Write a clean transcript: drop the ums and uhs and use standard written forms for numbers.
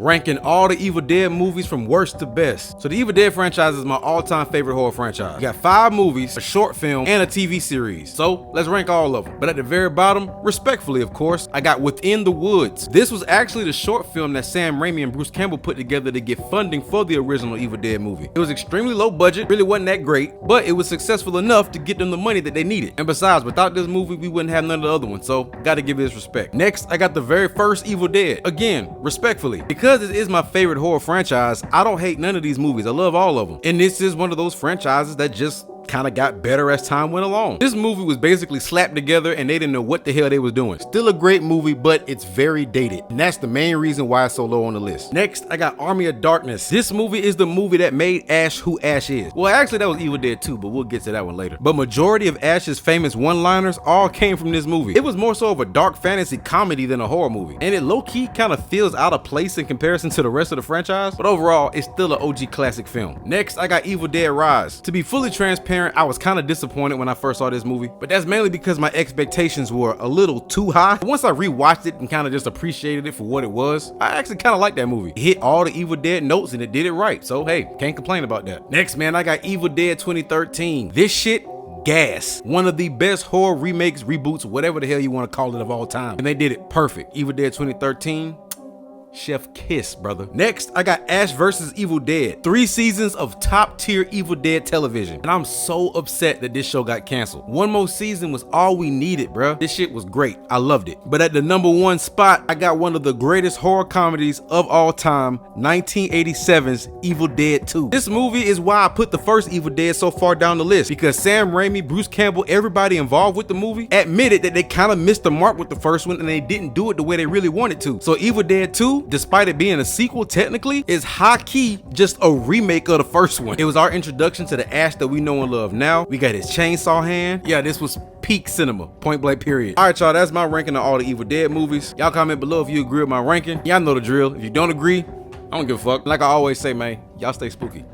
ranking all the Evil Dead movies from worst to best. So the Evil Dead franchise is my all-time favorite horror franchise. We got 5 movies, a short film, and a TV series. So let's rank all of them. But at the very bottom, respectfully of course, I got Within the Woods. This was actually the short film that Sam Raimi and Bruce Campbell put together to get funding for the original Evil Dead movie. It was extremely low budget, really wasn't that great, but it was successful enough to get them the money that they needed. And besides, without this movie, we wouldn't have none of the other ones, so gotta give it its respect. Next, I got the very first Evil Dead. Again, respectfully. Because it is my favorite horror franchise, I don't hate none of these movies. I love all of them. And this is one of those franchises that just kind of got better as time went along. This movie was basically slapped together and they didn't know what the hell they was doing. Still a great movie, but it's very dated. And that's the main reason why it's so low on the list. Next, I got Army of Darkness. This movie is the movie that made Ash who Ash is. Well, actually that was Evil Dead 2, but we'll get to that one later. But majority of Ash's famous one-liners all came from this movie. It was more so of a dark fantasy comedy than a horror movie. And it low-key kind of feels out of place in comparison to the rest of the franchise, but overall, it's still an OG classic film. Next, I got Evil Dead Rise. To be fully transparent, I was kind of disappointed when I first saw this movie, but that's mainly because my expectations were a little too high. Once I rewatched it and kind of just appreciated it for what it was, I actually kind of liked that movie. It hit all the Evil Dead notes and it did it right, so hey, can't complain about that. Next, man, I got Evil Dead 2013. This shit gas. One of the best horror remakes, reboots, whatever the hell you want to call it of all time, and they did it perfect. Evil Dead 2013, chef kiss, brother. Next, I got Ash vs. Evil Dead. 3 seasons of top tier Evil Dead television. And I'm so upset that this show got canceled. One more season was all we needed, bruh. This shit was great. I loved it. But at the #1 spot, I got one of the greatest horror comedies of all time, 1987's Evil Dead 2. This movie is why I put the first Evil Dead so far down the list, because Sam Raimi, Bruce Campbell, everybody involved with the movie admitted that they kind of missed the mark with the first one and they didn't do it the way they really wanted to. So Evil Dead 2, despite it being a sequel technically, is high-key just a remake of the first one. It was our introduction to the Ash that we know and love now. We got his chainsaw hand. Yeah, this was peak cinema, point blank period. All right, y'all, that's my ranking of all the Evil Dead movies. Y'all comment below if you agree with my ranking. Y'all know the drill. If you don't agree, I don't give a fuck. Like I always say, man, y'all stay spooky.